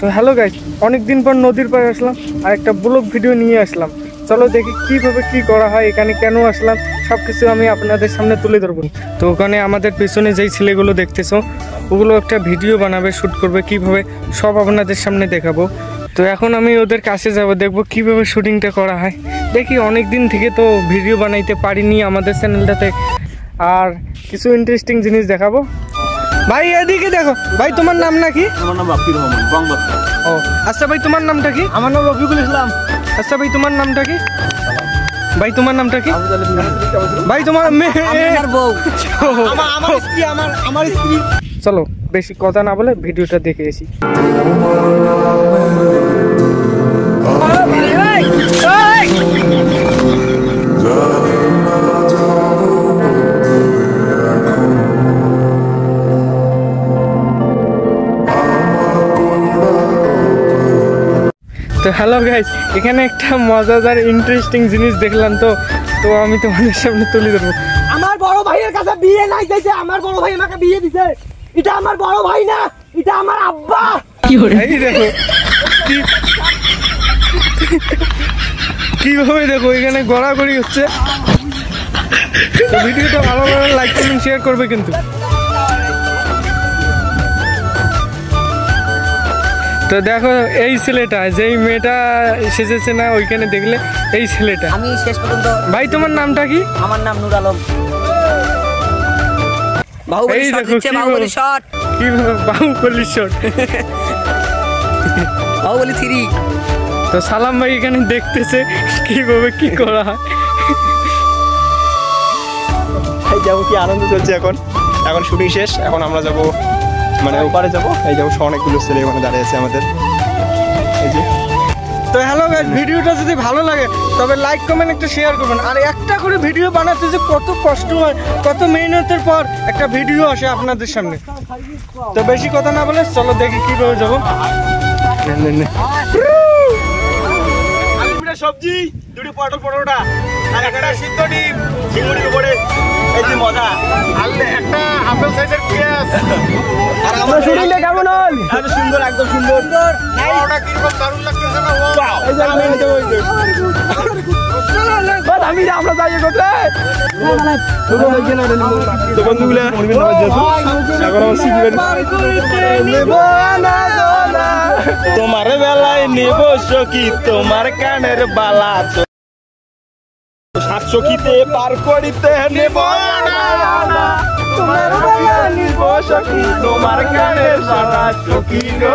তো hello guys, অনেকদিন পর নদীর পাড়ে আসলাম আর একটা ব্লগ ভিডিও নিয়ে আসলাম। চলো দেখি কিভাবে কি করা হয়, এখানে কেন আসলাম সব কিছু আমি আপনাদের সামনে তুলে ধরবো। তো ওখানে আমাদের পেছনে যেই ছেলেগুলো দেখতেছো ওগুলো একটা ভিডিও বানাবে, শ্যুট করবে, কিভাবে সব আপনাদের সামনে দেখাবো। তো এখন আমি ওদের কাছে যাব, দেখবো কিভাবে শুটিংটা করা হয়। দেখি অনেক দিন থেকে তো ভিডিও বানাইতে পারিনি আমাদের চ্যানেলটাতে, আর কিছু ইন্টারেস্টিং জিনিস দেখাবো। ভাই এদিকে দেখো, ভাই তোমার নাম নাকি? আমার নাম আব্দুর রহমান বংবত্তা। ও আচ্ছা ভাই, তোমার নামটা কি? আমার নাম রফিকুল ইসলাম। আচ্ছা ভাই, তোমার নামটা কি? ভাই তোমার নামটা কি? ভাই তোমার মেয়ের বউ। আমার স্ত্রী। চলো বেশি কথা না বলে ভিডিওটা দেখে এসি। তো হ্যালো গাইস, এখানে একটা মজাদার ইন্টারেস্টিং জিনিস দেখলাম, তো আমি তোমাদের সামনে তুলে ধরবো। আমার বড় ভাইয়ের কাছে বিয়ে নাই দিয়েছে, আমার বড় ভাই আমাকে বিয়ে দিছে। এটা আমার বড় ভাই না, এটা আমার আব্বা। এই দেখো কিভাবে দেখো এখানে গড়াগড়ি হচ্ছে। তো ভিডিওটা ভালো ভালো লাইক কমেন্ট শেয়ার করবে কিন্তু। তো দেখো এই ছেলেটা, যেই মেয়েটা সেজেছে না ওইখানে দেখলে, এই ছেলেটা। আমি শেষ পর্যন্ত। ভাই তোমার নামটা কি? আমার নাম নূর আলম। বাহুবলী শট দিচ্ছে, বাহুবলী শট। কি বাহুবলী শট? বাহুবলী 3। তো সালাম ভাই এখানে দেখতেছে কিভাবে কি করা হয়। এই যাবো, কি আনন্দ চলছে এখন শুটিং শেষ। এখন আমরা যাব মানে ওপারে যাব। এই যাবো, অনেকগুলো ছেলে ওখানে দাঁড়িয়ে আছে আমাদের। এই যে তো হ্যালো গাইস, ভিডিওটা যদি ভালো লাগে তবে লাইক কমেন্ট একটা শেয়ার করবেন। আর একটা করে ভিডিও বানাতে যে কত কষ্ট হয়, কত মেহনতের পর একটা ভিডিও আসে আপনাদের সামনে। তো বেশি কথা না বলে চলো দেখি কিভাবে যাবো। সবজি, দুটো পটল পরোটা আর একটা সিদ্ধ ডিম চিংড়ির উপরে। এই যে মজা, আললে একটা আপেল সাইজের পেঁয়াজ। আর আমরা শুটিংটা কেমন হল? এত সুন্দর, একদম সুন্দর। ওটা কি রকম দারুণ লাগতেছে না? এই যে আমি এই যে আমি আমরা যাই করতে। তো বন্ধুগুলা এখন আমার সিগন্যাল তোমার বেলায় নেব সখী তোমার কানের বালা, সাত সখীতে পার করিতে নেব না। তোমার বেলায় নেব সখী তোমার কানের বালা, সখী গো।